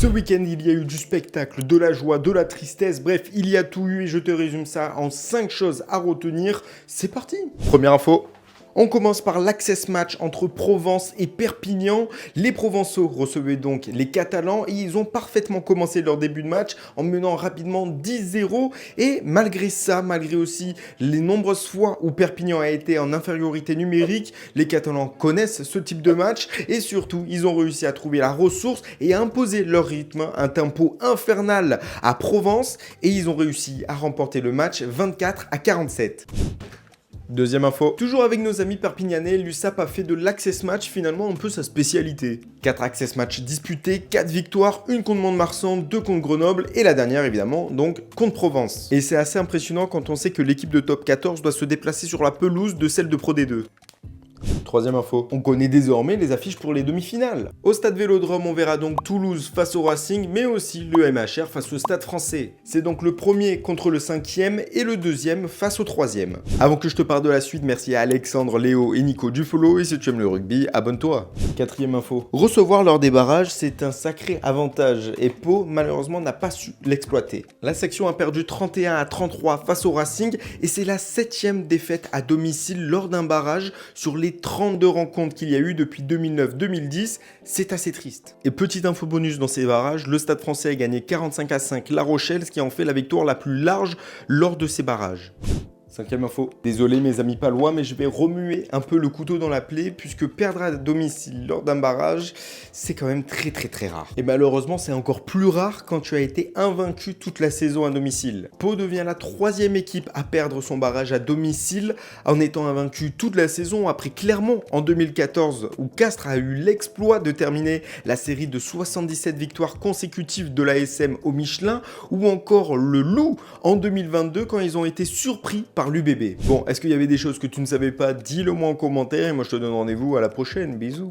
Ce week-end, il y a eu du spectacle, de la joie, de la tristesse, bref, il y a tout eu et je te résume ça en 5 choses à retenir. C'est parti! Première info. On commence par l'access match entre Provence et Perpignan. Les Provençaux recevaient donc les Catalans et ils ont parfaitement commencé leur début de match en menant rapidement 10-0. Et malgré ça, malgré aussi les nombreuses fois où Perpignan a été en infériorité numérique, les Catalans connaissent ce type de match et surtout, ils ont réussi à trouver la ressource et à imposer leur rythme, un tempo infernal à Provence et ils ont réussi à remporter le match 24-47. Deuxième info. Toujours avec nos amis perpignanais, l'USAP a fait de l'access match finalement un peu sa spécialité. 4 access match disputés, 4 victoires, une contre Mont-de-Marsan, 2 contre Grenoble et la dernière évidemment donc contre Provence. Et c'est assez impressionnant quand on sait que l'équipe de top 14 doit se déplacer sur la pelouse de celle de Pro D2. Troisième info, on connaît désormais les affiches pour les demi-finales. Au stade Vélodrome, on verra donc Toulouse face au Racing, mais aussi le MHR face au Stade Français. C'est donc le premier contre le 5e et le deuxième face au 3e. Avant que je te parle de la suite, merci à Alexandre, Léo et Nico du follow, et si tu aimes le rugby, abonne-toi. Quatrième info, recevoir lors des barrages, c'est un sacré avantage, et Pau, malheureusement, n'a pas su l'exploiter. La section a perdu 31-33 face au Racing, et c'est la 7e défaite à domicile lors d'un barrage sur les 32 rencontres qu'il y a eu depuis 2009-2010, c'est assez triste. Et petite info bonus dans ces barrages, le Stade Français a gagné 45-5 La Rochelle, ce qui en fait la victoire la plus large lors de ces barrages. Cinquième info. Désolé mes amis palois, mais je vais remuer un peu le couteau dans la plaie puisque perdre à domicile lors d'un barrage, c'est quand même très rare. Et malheureusement, c'est encore plus rare quand tu as été invaincu toute la saison à domicile. Pau devient la 3e équipe à perdre son barrage à domicile en étant invaincu toute la saison après Clermont en 2014 où Castres a eu l'exploit de terminer la série de 77 victoires consécutives de l'ASM au Michelin ou encore le Loup en 2022 quand ils ont été surpris par l'UBB. Bon, est-ce qu'il y avait des choses que tu ne savais pas? Dis-le moi en commentaire et moi je te donne rendez-vous à la prochaine. Bisous.